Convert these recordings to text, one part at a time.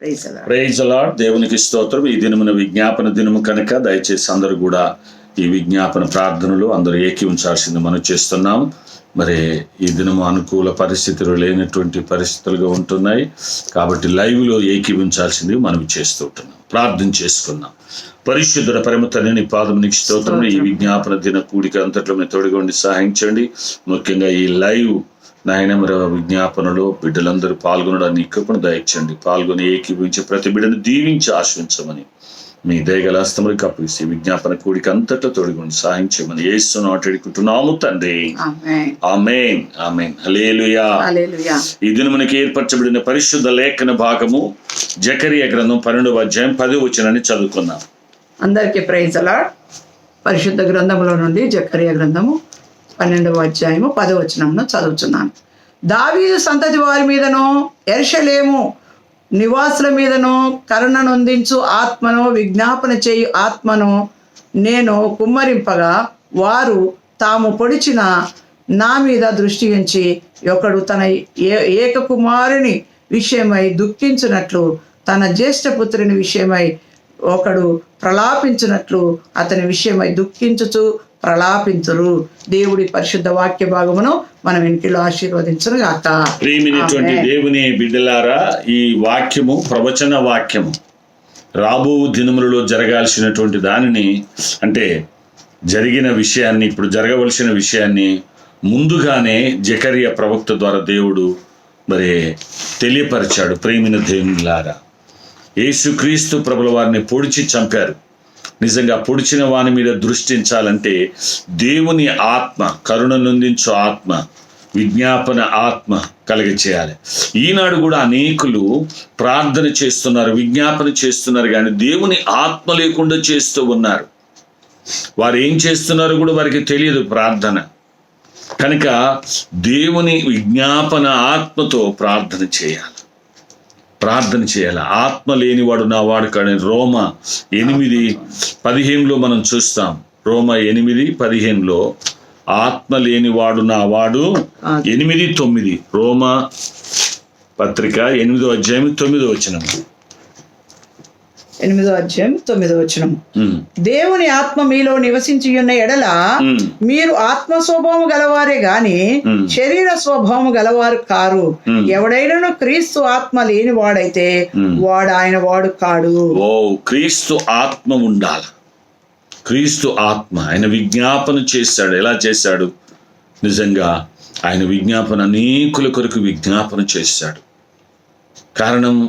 Praise the lord. దేవునికి స్తోత్రం. ఈ దినమున విజ్ఞాపన దినము కనుక దయచేసి అందరూ కూడా ఈ విజ్ఞాపన ప్రార్థనలు అందరూ ఏకీవించాల్సింది మనం చేస్తున్నాం. మరి ఈ దినము అనుకూల పరిస్థితులు లేనటువంటి పరిస్థితులుగా ఉంటున్నాయి కాబట్టి లైవ్లో ఏకీవించాల్సింది మనం చేస్తూ ఉంటున్నాం. ప్రార్థన చేసుకున్నాం. పరిశుద్ధుడ పరమ తండ్రి నీ పాదమునికి స్తోత్రం. ఈ విజ్ఞాపన దిన కూడిక అంతట్లో మీరు తోడుగా ఉండి సహాయించండి. ముఖ్యంగా ఈ లైవ్ నాయన మరి విజ్ఞాపనలో బిడ్డలందరూ పాల్గొనడానికి కృపను దయచండి. పాల్గొని ఏకీభవించి ప్రతి బిడ్డను దీవించి ఆశ్రయించమని మీ దయగల హస్తములకు అప్పగిస్తే విజ్ఞాపన కూడిక అంతటా తోడుగుండి సహాయించమని యేసు నామమున అడుగుతున్నాము తండ్రి. ఆమేన్ ఆమేన్. హల్లెలూయా. ఈ దిన మనకి ఏర్పరచబడిన పరిశుద్ధ లేఖన భాగము జకరియా గ్రంథం 12వ అధ్యాయం 10వ వచనాన్ని చదువుకుందాం. అందరికీ ప్రైజ్ ది లార్డ్. పరిశుద్ధ గ్రంథంలో నుండి జకరియా గ్రంథము 12వ అధ్యాయము 10వ వచనమును చదువుతున్నాను. దావీదు సంతతి వారి మీదను యెరూషలేము నివాసుల మీదను కరుణ నొందించు ఆత్మను విజ్ఞాపన చేయు ఆత్మను నేను కుమ్మరింపగా వారు తాము పొడిచిన నా మీద దృష్టి ఉంచి ఒకడు తన ఏకకుమారుని విషయమై దుఃఖించినట్లు తన జ్యేష్ఠపుత్రుని విషయమై ఒకడు ప్రలాపించినట్లు అతని విషయమై దుఃఖించుచు ప్రలాపించురు. దేవుడి పరిశుద్ధ వాక్య భాగమును మనం ఇంటిలో ఆశీర్వదించును గాక. ప్రియమైనటువంటి దేవుని బిడ్డలారా, ఈ వాక్యము ప్రవచన వాక్యము రాబో దినములలో జరగాల్సినటువంటి దానిని, అంటే జరిగిన విషయాన్ని, ఇప్పుడు జరగవలసిన విషయాన్ని ముందుగానే జకరియా ప్రవక్త ద్వారా దేవుడు మరి తెలియపరిచాడు. ప్రియమైన దేవునిలారా, యేసుక్రీస్తు ప్రభుల వారిని పొడిచి చంపారు. నిజంగా పొడిచిన వాని మీద దృష్టించాలంటే దేవుని ఆత్మ, కరుణ నొందించు ఆత్మ, విజ్ఞాపన ఆత్మ కలిగచేయాలి. ఈనాడు కూడా అనేకులు ప్రార్థన చేస్తున్నారు, విజ్ఞాపన చేస్తున్నారు, కానీ దేవుని ఆత్మ లేకుండా చేస్తూ ఉన్నారు. వారు ఏం చేస్తున్నారో కూడా వారికి తెలియదు ప్రార్థన. కనుక దేవుని విజ్ఞాపన ఆత్మతో ప్రార్థన చేయాలి. ఆత్మ లేనివాడు నా వాడు కానీ రోమా 8:15 మనం చూస్తాం. రోమా 8:15 ఆత్మ లేనివాడు నా వాడు 8:9 రోమా పత్రిక 8వ అధ్యాయం 9వ వచనం. 8వ అధ్యాయం 9వ వచనం. దేవుని ఆత్మ మీలో నివసించి ఉన్న ఎడల మీరు ఆత్మ స్వభావం గలవారే గాని శరీర స్వభావం గలవారు కారు. ఎవడైనా క్రీస్తు ఆత్మ లేని వాడైతే వాడు ఆయన వాడు కాడు. ఓ, క్రీస్తు ఆత్మ ఉండాలి. క్రీస్తు ఆత్మ ఆయన విజ్ఞాపన చేశాడు. ఎలా చేశాడు? నిజంగా ఆయన విజ్ఞాపన అనేకుల కొరకు విజ్ఞాపన చేశాడు. కారణం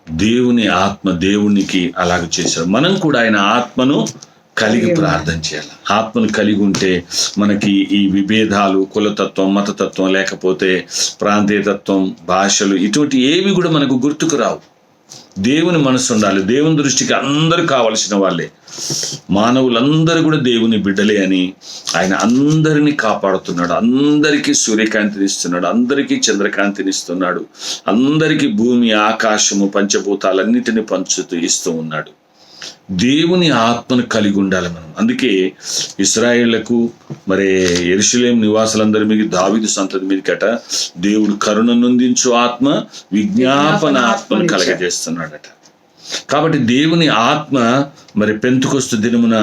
దేవుని ఆత్మ దేవునికి అలాగ చేశాడు. మనం కూడా ఆయన ఆత్మను కలిగి ప్రార్థన చేయాలి. ఆత్మను కలిగి ఉంటే మనకి ఈ విభేదాలు, కులతత్వం, మతతత్వం, లేకపోతే ప్రాంతీయతత్వం, భాషలు, ఇటువంటి ఏవి కూడా మనకు గుర్తుకు రావు. దేవుని మనసు ఉండాలి. దేవుని దృష్టికి అందరూ కావలసిన వాళ్ళే. మానవులందరూ కూడా దేవుని బిడ్డలే అని ఆయన అందరినీ కాపాడుతున్నాడు. అందరికీ సూర్యకాంతిని ఇస్తున్నాడు, అందరికీ చంద్రకాంతిని ఇస్తున్నాడు, అందరికీ భూమి, ఆకాశము, పంచభూతాలన్నిటిని పంచుతూ ఇస్తూ ఉన్నాడు. దేవుని ఆత్మను కలిగి ఉండాలి మనం. అందుకే ఇశ్రాయేళ్లకు మరి యెరూషలేము నివాసులందరి మీద, దావీదు సంతతి మీదకట దేవుడు కరుణ నొందించు ఆత్మ, విజ్ఞాపన ఆత్మను కలగజేస్తున్నాడట. కాబట్టి దేవుని ఆత్మ మరి పెంతెకొస్తు దినమున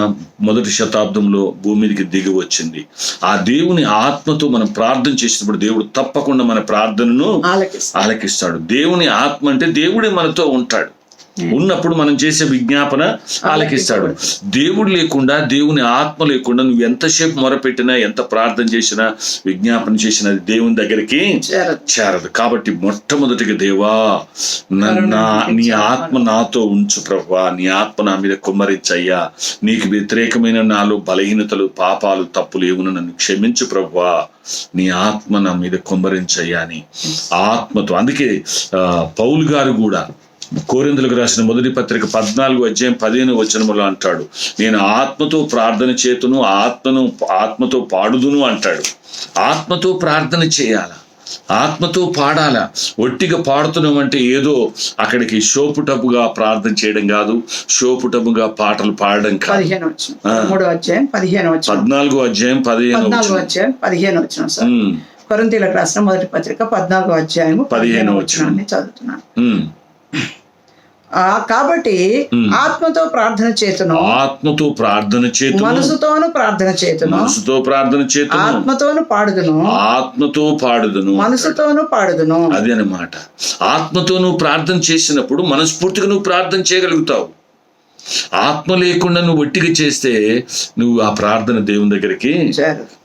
1వ శతాబ్దంలో భూమి మీదకి దిగి వచ్చింది. ఆ దేవుని ఆత్మతో మనం ప్రార్థన చేసినప్పుడు దేవుడు తప్పకుండా మన ప్రార్థనను ఆలకిస్తాడు. దేవుని ఆత్మ అంటే దేవుడే మనతో ఉంటాడు. ఉన్నప్పుడు మనం చేసే విజ్ఞాపన ఆలకిస్తాడు. దేవుడు లేకుండా, దేవుని ఆత్మ లేకుండా నువ్వు ఎంతసేపు మొరపెట్టినా, ఎంత ప్రార్థన చేసినా, విజ్ఞాపన చేసినా దేవుని దగ్గరికి చేరదు. కాబట్టి మొట్టమొదటిగా దేవా, నీ ఆత్మ నాతో ఉంచు ప్రభువా, నీ ఆత్మ నా మీద కుమ్మరించయ్యా, నీకు వ్యతిరేకమైన నాలో బలహీనతలు, పాపాలు, తప్పులు ఏమున్నా నన్ను క్షమించు ప్రభువా, నీ ఆత్మ నా మీద కుమ్మరించయ్యా అని ఆత్మతో. అందుకే పౌలు గారు కూడా కొరింథీయులకు రాసిన 1వ పత్రిక 14వ అధ్యాయం 15వ వచనములో అంటాడు, నేను ఆత్మతో ప్రార్థన చేతును, ఆత్మతో పాడుదును అంటాడు. ఆత్మతో ప్రార్థన చేయాల, ఆత్మతో పాడాల. ఒట్టిగా పాడుతున్నాం అంటే ఏదో అక్కడికి షోపుటపుగా ప్రార్థన చేయడం కాదు, షోపుటపుగా పాటలు పాడడం కాదు. 14వ అధ్యాయం 15వ వచనం. కొరింథీయులకు రాసిన 1వ పత్రిక 14వ అధ్యాయం 15వ వచనాన్ని చదువుతున్నాను. కాబట్టి ఆత్మతో ప్రార్థన చేతును, ఆత్మతో ప్రార్థన చేతును, మనసుతోను ప్రార్థన చేతును, మనసుతో ప్రార్థన చేతును, ఆత్మతోను పాడుదును, ఆత్మతో పాడుదును, మనసుతోను పాడుదును. అది అన్నమాట. ఆత్మతో నువ్వు ప్రార్థన చేసినప్పుడు మనస్ఫూర్తిగా నువ్వు ప్రార్థన చేయగలుగుతావు. ఆత్మ లేకుండా నువ్వు ఒట్టిగా చేస్తే నువ్వు ఆ ప్రార్థన దేవుని దగ్గరికి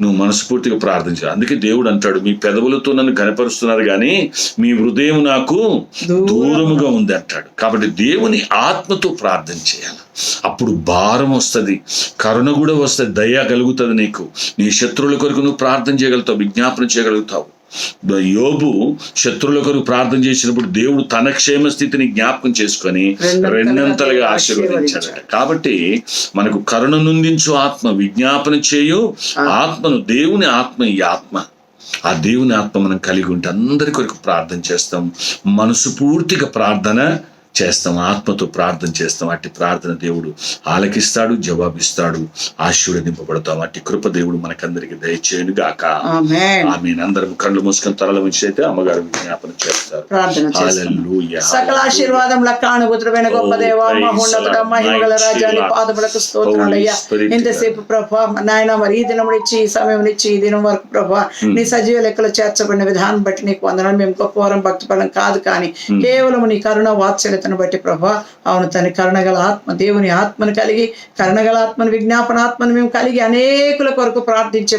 నువ్వు మనస్ఫూర్తిగా ప్రార్థించాలి. అందుకే దేవుడు అంటాడు, మీ పెదవులతో నన్ను ఘనపరుస్తున్నారు కానీ మీ హృదయం నాకు దూరముగా ఉంది అంటాడు. కాబట్టి దేవుని ఆత్మతో ప్రార్థన చేయాలి. అప్పుడు భారం వస్తుంది, కరుణ కూడా వస్తుంది, దయ కలుగుతుంది నీకు. నీ శత్రువుల కొరకు నువ్వు ప్రార్థన చేయగలుగుతావు, విజ్ఞాపన చేయగలుగుతావు. యోబు శత్రువుల కొరకు ప్రార్థన చేసినప్పుడు దేవుడు తన క్షేమ స్థితిని జ్ఞాపకం చేసుకొని రెండంతలుగా ఆశీర్వదించాడట. కాబట్టి మనకు కరుణ నుందించు ఆత్మ, విజ్ఞాపన చేయు ఆత్మను, దేవుని ఆత్మ ఈ ఆత్మ. ఆ దేవుని ఆత్మ మనం కలిగి ఉంటే అందరి కొరకు ప్రార్థన చేస్తాం, మనసు పూర్తిగా ప్రార్థన చేస్తాం, ఆత్మతో ప్రార్థన చేస్తాం. అట్టి ప్రార్థన దేవుడు ఆలకిస్తాడు, జవాబిస్తాడు, ఆశీర్వదింపబడతాం. అట్టి కృప దేవుడు మనకందరికి దయచేయను గాక. ఆమేన్. అందరం కళ్ళు మూసుకొని తలల నుంచి అయితే అమ్మగారు విజ్ఞాపన చేస్తారు. హల్లెలూయా. సకల ఆశీర్వాదముల కానుగుతుడైన గొప్ప దేవా, మహోన్నతుడ, మహిమగల రాజాని పాదములకు స్తోత్రాలయ్యా. ఇంతసేపు ప్రభా నాయన, మరి ఈ దినం ఇచ్చి, ఈ సమయం ఇచ్చి, ఈ దినం వరకు ప్రభా నీ సజీవ లెక్కలు చేర్చబడిన విధానం బట్టి నీకు వందనాలు. మేము గొప్పవారం, భక్తి పడం కాదు, కానీ కేవలం నీ కరుణ వాత్సల్యతను బట్టి ప్రభా. అవును తన కరుణగల ఆత్మ, దేవుని ఆత్మను కలిగి, కరుణగల ఆత్మను, విజ్ఞాపన ఆత్మను మేము కలిగి అనేకుల కొరకు ప్రార్థించే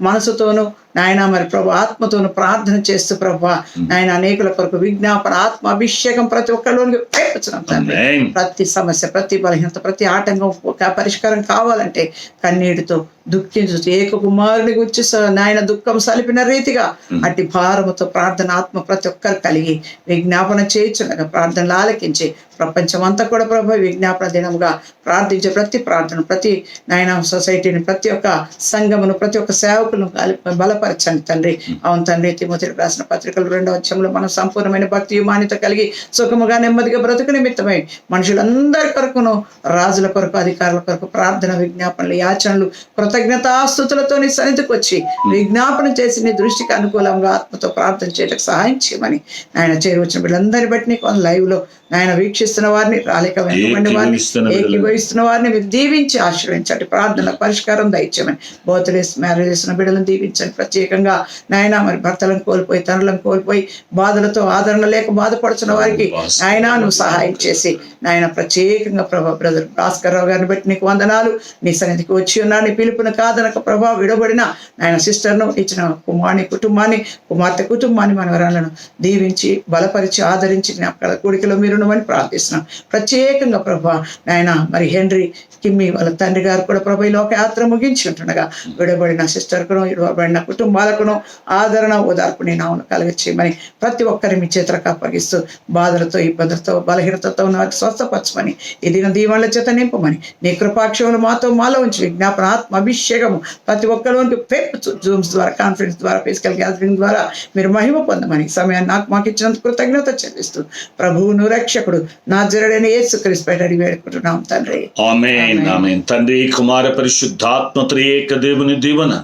మనసుతోను నాయన, మరి ప్రభు ఆత్మతోను ప్రార్థన చేస్తూ ప్రభా నాయన అనేకుల కొరకు విజ్ఞాపన ఆత్మ అభిషేకం ప్రతి ఒక్కరిలోని వేపుచున్నాం తండ్రి. ప్రతి సమస్య, ప్రతి బలహీనత, ప్రతి ఆటంకం ఒక పరిష్కారం కావాలంటే కన్నీటితో దుఃఖించు ఏక కుమారుని గురించి నాయన దుఃఖం సలిపిన రీతిగా అట్టి భారముతో ప్రార్థన ఆత్మ ప్రతి ఒక్కరు కలిగి విజ్ఞాపన చేయించుండగా ప్రార్థనలు ఆలకించి ప్రపంచం అంతా కూడా ప్రభు విజ్ఞాపన దినముగా ప్రార్థించే ప్రతి ప్రార్థన, ప్రతి నాయన సొసైటీని, ప్రతి ఒక్క సంఘమును, ప్రతి ఒక్క సేవకులను బలపరచండి తండ్రి. అవును తండ్రి, తిమోతికి రాసిన పత్రికలు 2వ అధ్యాయంలో మనం సంపూర్ణమైన భక్తి మాన్యత కలిగి సుఖముగా నెమ్మదిగా బ్రతుకు నిమిత్తమై మనుషులందరి కొరకును, రాజుల కొరకు, అధికారుల కొరకు ప్రార్థన, విజ్ఞాపనలు, యాచనలు, కృతజ్ఞతాస్తుతులతో నీ సన్నిధికి వచ్చి విజ్ఞాపన చేసి నీ దృష్టికి అనుకూలంగా ఆత్మతో ప్రార్థన చేయడానికి సహాయం చేయమని నాయన చేరువచ్చిన బిడ్డలందరి బట్టి నీకు లైవ్ లో నాయన వీక్షిస్తున్న వారిని, రాలేక వెనుకబడిన వారిని, ఏకీభవిస్తున్న వారిని మీరు దీవించి ఆశీర్వదించండి. ప్రార్థన పరిష్కారం దయచేయమని, బర్త్డేస్, మ్యారేజ్ చేసిన బిడ్డలను దీవించండి. ప్రత్యేకంగా నాయన మరి భర్తలను కోల్పోయి, తనులను కోల్పోయి బాధలతో ఆదరణ లేక బాధపడుతున్న వారికి నాయన నువ్వు సహాయం చేసి నాయన ప్రత్యేకంగా ప్రభా బ్రదర్ భాస్కర్ రావు గారిని బట్టి నీకు వందనాలు. నీ సన్నిధికి వచ్చి ఉన్నాను, నీ పిలుపును కాదనక ప్రభా విడబడిన నాయన సిస్టర్ను, ఇచ్చిన కుమార్తె కుటుంబాన్ని మనవరాలను దీవించి బలపరిచి ఆదరించి జ్ఞాపకాల కూడికలో మీరు అని ప్రార్థిస్తున్నాం. ప్రత్యేకంగా ప్రభా నాయన మరి హెన్రీ, కిమ్మి వాళ్ళ తండ్రి గారు కూడా ప్రభా ఈ లోకయాత్ర ముగించి ఉంటుండగా విడబడిన సిస్టర్కును, విడబడిన కుటుంబాలకును ఆదరణ, ఓదార్పు నీ నామమున కలుగచేయమని ప్రతి ఒక్కరి మీ చేతులకు అప్పగిస్తూ బాధలతో, ఇబ్బందులతో, బలహీనతతో ఉన్న వారికి స్వస్థపరచమని, ఈ దిన దీవెనల చేత నింపమని, నీ కృపాక్షములు మాలో ఉంచి విజ్ఞాపన ఆత్మ అభిషేకము ప్రతి ఒక్కరికి జూమ్స్ ద్వారా, కాన్ఫరెన్స్ ద్వారా, ఫిజికల్ గ్యాదరింగ్ ద్వారా మీరు మహిమ పొందమని సమయాన్ని మాకు ఇచ్చినందుకు కృతజ్ఞత చెల్లిస్తూ ప్రభువును రక్షకుడు నాజరేయుడైన యేసుక్రీస్తు పేరిట అడిగి వేడుకుంటున్నాం తండ్రి. ఆమేన్. ఆమేన్. తండ్రి, కుమార, పరిశుద్ధాత్మ త్రియేక దేవుని దీవెన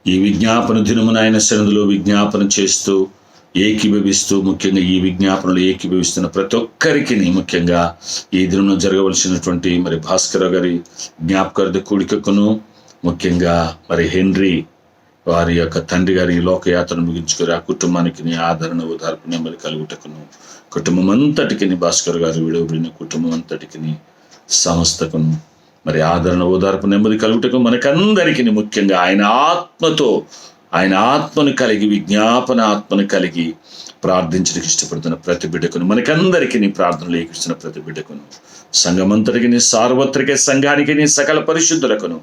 ఈ విజ్ఞాపన దినమున ఆయన సన్నిధిలో విజ్ఞాపన చేస్తూ ఏకీభవిస్తూ, ముఖ్యంగా ఈ విజ్ఞాపనలు ఏకీభవిస్తున్న ప్రతి ఒక్కరికి, ముఖ్యంగా ఈ దినంలో జరగవలసినటువంటి మరి భాస్కర్ గారి జ్ఞాపకార్థ కూడికకును, ముఖ్యంగా మరి హెన్రీ వారి యొక్క తండ్రి గారి లోకయాత్రను ముగించుకొని ఆ కుటుంబానికి నీ ఆదరణ, ఓదార్పు, నెమ్మది కలుగుటకును, కుటుంబం అంతటికి భాస్కర్ గారు విడవబడిన కుటుంబం అంతటికి సమస్తకును మరి ఆదరణ, ఓదార్పు, నెమ్మది కలుగుటకు మనకందరికి ముఖ్యంగా ఆయన ఆత్మను కలిగి, విజ్ఞాపన ఆత్మను కలిగి ప్రార్థించడానికి ఇష్టపడుతున్న ప్రతి బిడ్డకును, మనకందరికీ నీ ప్రార్థనలు ఏకిస్తున్న ప్రతి బిడ్డకును, సంఘమంతటికి నీ సార్వత్రిక సంఘానికి నీ సకల పరిశుద్ధులకును,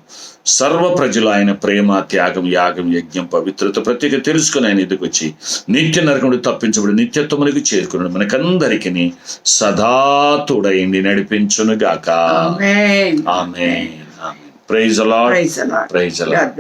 సర్వ ప్రజలు ఆయన ప్రేమ, త్యాగం, యాగం, యజ్ఞం, పవిత్రత ప్రత్యేక తెలుసుకుని ఆయన ఎదుగు వచ్చి నిత్య నరకముడు తప్పించబడి నిత్యత్వమునికి చేరుకున్నాడు. మనకందరికీ సదా తోడైండి నడిపించును గాక. Amen. Amen. Praise the Lord. Praise the Lord. Praise the lord.